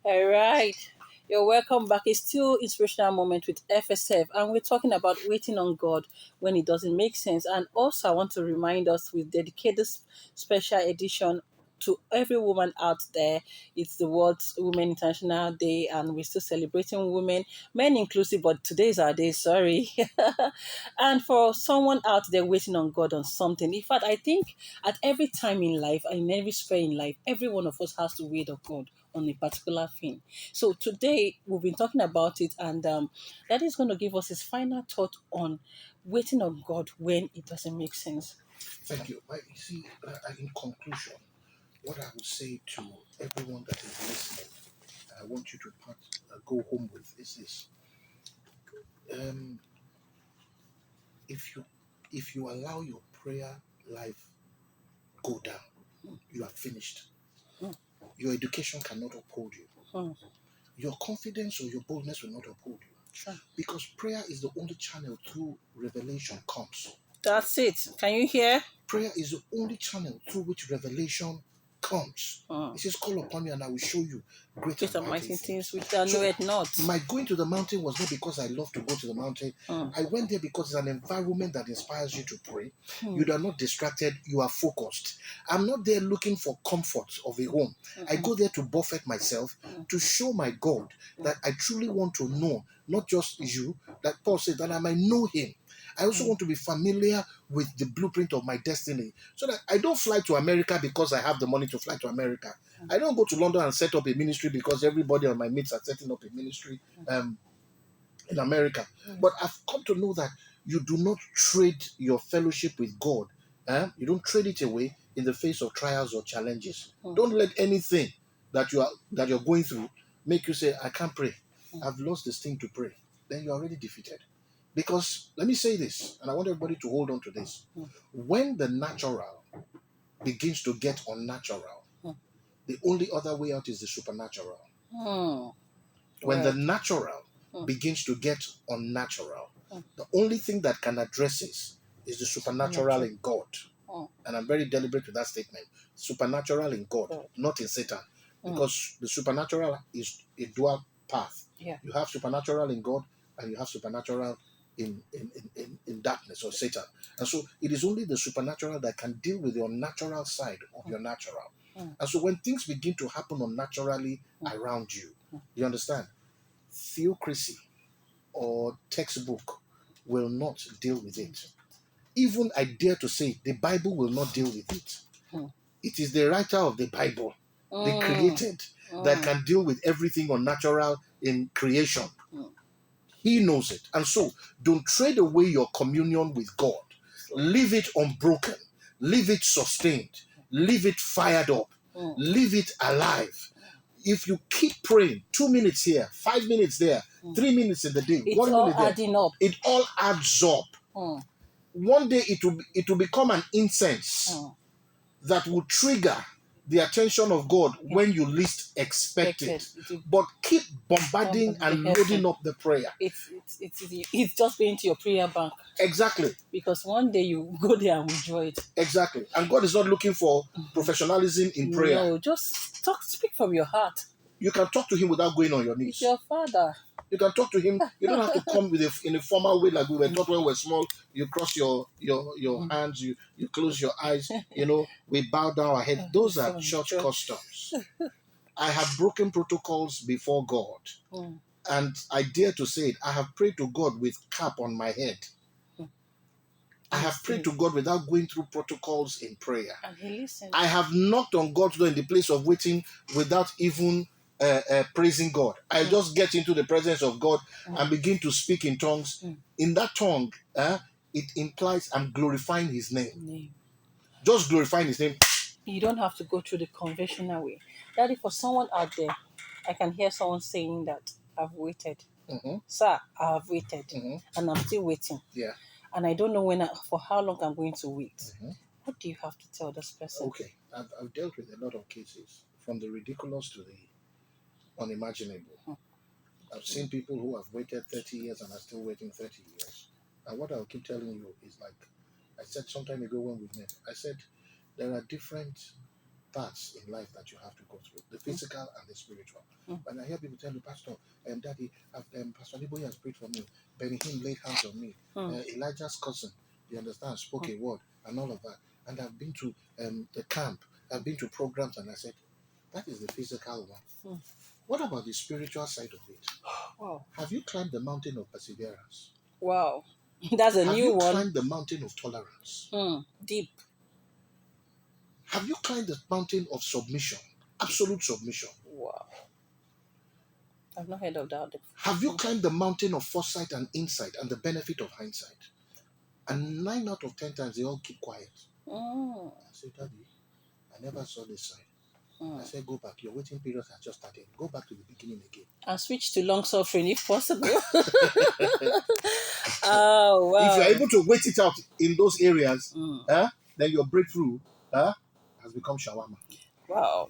All right. You're welcome back. It's still Inspirational Moment with FSF, and we're talking about waiting on God when it doesn't make sense. And also, I want to remind us we dedicate this special edition to every woman out there. It's the World Women International Day, and we're still celebrating women, men inclusive, but today is our day, sorry. And for someone out there waiting on God on something, in fact, I think at every time in life, and in every sphere in life, every one of us has to wait on God on a particular thing. So today we've been talking about it, and that is going to give us his final thought on waiting on God when it doesn't make sense. Thank you. You see, in conclusion, what I would say to everyone that is listening, I want you to go home with is this: um, if you allow your prayer life go down, you are finished. Your education cannot uphold you. Hmm. Your confidence or your boldness will not uphold you. Sure. Because prayer is the only channel through revelation comes. That's it. Can you hear? Prayer is the only channel through which revelation comes. It says, call upon me and I will show you great and mighty things which thou knowest not. My going to the mountain was not because I love to go to the mountain. I went there because it's an environment that inspires you to pray. You are not distracted, you are focused. I'm not there looking for comfort of a home. I go there to buffet myself, to show my God that I truly want to know, not just you, that Paul said that I might know him. I also want to be familiar with the blueprint of my destiny so that I don't fly to America because I have the money to fly to America. I don't go to London and set up a ministry because everybody on my mates are setting up a ministry in America. But I've come to know that you do not trade your fellowship with God. You don't trade it away in the face of trials or challenges. Don't let anything that you're going through make you say, I can't pray. I've lost this thing to pray. Then you're already defeated. Because let me say this, and I want everybody to hold on to this. When the natural begins to get unnatural, the only other way out is the supernatural. When the natural begins to get unnatural, the only thing that can address it is the supernatural in God. And I'm very deliberate with that statement. Supernatural in God, not in Satan. Because the supernatural is a dual path. You have supernatural in God and you have supernatural in darkness or Satan. And so it is only the supernatural that can deal with the unnatural side of your natural. And so when things begin to happen unnaturally around you, you understand? Theocracy or textbook will not deal with it. Even I dare to say, the Bible will not deal with it. It is the writer of the Bible, the created, that can deal with everything unnatural in creation. He knows it. And so, don't trade away your communion with God. Leave it unbroken. Leave it sustained. Leave it fired up. Leave it alive. If you keep praying, 2 minutes here, 5 minutes there, 3 minutes in the day, It's 1 all minute there, adding up. it all adds up. One day it will become an incense that will trigger the attention of God when you least expect it. But keep bombarding and loading up the prayer. It's just going to your prayer bank. Exactly. Because one day you go there and withdraw it. Exactly. And God is not looking for professionalism in prayer. No, just speak from your heart. You can talk to him without going on your knees. It's your father. You can talk to him. You don't have to come in a formal way like we were taught when we were small. You cross your hands, you close your eyes, we bow down our head. Those are church customs. I have broken protocols before God. And I dare to say it, I have prayed to God with cap on my head. I have prayed to God without going through protocols in prayer. And he listened. I have knocked on God's door in the place of waiting without even praising God. I just get into the presence of God and begin to speak in tongues. In that tongue, it implies I'm glorifying his name. Just glorifying his name. You don't have to go through the conventional way. Daddy, for someone out there, I can hear someone saying that I've waited. Sir, I have waited. And I'm still waiting. Yeah. And I don't know for how long I'm going to wait. What do you have to tell this person? Okay. I've dealt with a lot of cases, from the ridiculous to the unimaginable. I've seen people who have waited 30 years and are still waiting 30 years. And what I'll keep telling you is, like I said some time ago when we met, I said there are different paths in life that you have to go through, the physical and the spiritual. Mm. When I hear people tell me, Pastor, Daddy, Pastor Liboy has prayed for me, Benny Hinn laid hands on me, Elijah's cousin, you understand, spoke a word, and all of that. And I've been to the camp, I've been to programs, and I said, that is the physical one. What about the spiritual side of it? Wow. Have you climbed the mountain of perseverance? Wow. That's a Have new you one. climbed the mountain of tolerance? Deep. Have you climbed the mountain of submission? Absolute submission. Wow. I've not heard of that. Have you climbed the mountain of foresight and insight and the benefit of hindsight? And 9 out of 10 times they all keep quiet. I say, Daddy, I never saw this side. I said, go back. Your waiting period has just started. Go back to the beginning again. And switch to long suffering if possible. Oh, wow. If you're able to wait it out in those areas, then your breakthrough has become shawarma. Wow.